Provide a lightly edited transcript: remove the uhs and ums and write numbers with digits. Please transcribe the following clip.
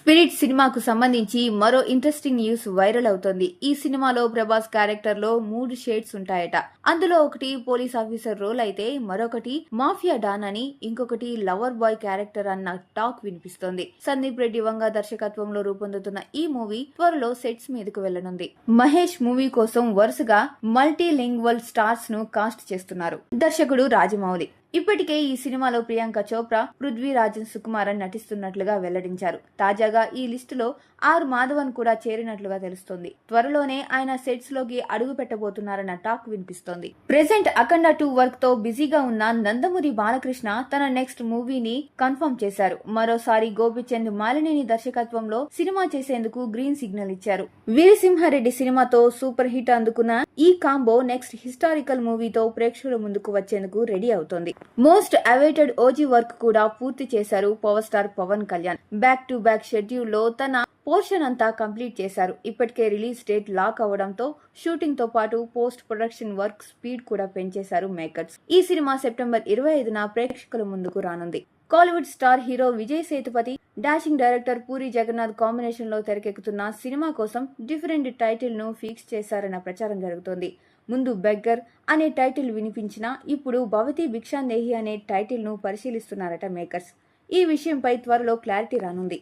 Spirit సినిమాకు సంబంధించి మరో ఇంట్రెస్టింగ్ న్యూస్ వైరల్ అవుతోంది. ఈ సినిమాలో ప్రభాస్ క్యారెక్టర్ లో 3 షేడ్స్ ఉంటాయట. అందులో ఒకటి పోలీస్ ఆఫీసర్ రోల్ అయితే మరొకటి మాఫియా డాన్ అని, ఇంకొకటి లవర్ బాయ్ క్యారెక్టర్ అన్న టాక్ వినిపిస్తోంది. సందీప్ రెడ్డి వంగ దర్శకత్వంలో రూపొందుతున్న ఈ మూవీ త్వరలో సెట్స్ మీదకు వెళ్లనుంది. మహేష్ మూవీ కోసం వరుసగా మల్టీ లింగ్వల్ స్టార్స్ ను కాస్ట్ చేస్తున్నారు. దర్శకుడు రాజమౌళి ఇప్పటికే ఈ సినిమాలో ప్రియాంక చోప్రా, పృథ్వీరాజన్ సుకుమారన్ నటిస్తున్నట్లుగా వెల్లడించారు. తాజాగా ఈ లిస్టులో ఆర్ మాధవన్ కూడా చేరినట్లుగా తెలుస్తోంది. త్వరలోనే ఆయన సెట్స్ లోకి అడుగు పెట్టబోతున్నారన్న టాక్ వినిపిస్తోంది. ప్రెజెంట్ అఖండ 2 వర్క్ తో బిజీగా ఉన్న నందమూరి బాలకృష్ణ తన నెక్స్ట్ మూవీని కన్ఫర్మ్ చేశారు. మరోసారి గోపిచంద్ మాలినేని దర్శకత్వంలో సినిమా చేసేందుకు గ్రీన్ సిగ్నల్ ఇచ్చారు. వీరసింహారెడ్డి సినిమాతో సూపర్ హిట్ అందుకున్న ఈ కాంబో నెక్స్ట్ హిస్టారికల్ మూవీతో ప్రేక్షకుల ముందుకు వచ్చేందుకు రెడీ అవుతోంది. మోస్ట్ అవైటెడ్ ఓజీ వర్క్ కూడా పూర్తి చేశారు power star Pavan Kalyan. Back to back schedule లో తన పోర్షన్ అంతా కంప్లీట్ చేశారు. ఇప్పటికే రిలీజ్ డేట్ లాక్ అవడంతో షూటింగ్ తో పాటు పోస్ట్ ప్రొడక్షన్ వర్క్ స్పీడ్ కూడా పెంచేశారు మేకర్స్. ఈ సినిమా సెప్టెంబర్ 25న ప్రేక్షకుల ముందుకు రానుంది. Kollywood star hero Vijay Sethupathi, dashing director Puri Jagannadh combination లో తెరకెక్కుతున్న సినిమా కోసం డిఫరెంట్ టైటిల్ ను ఫిక్స్ చేశారన్న ప్రచారం జరుగుతోంది. ముందు బెగ్గర్ అనే టైటిల్ వినిపించినా ఇప్పుడు భవతి భిక్షాందేహి అనే టైటిల్ ను పరిశీలిస్తున్నారట మేకర్స్. ఈ విషయంపై త్వరలో క్లారిటీ రానుంది.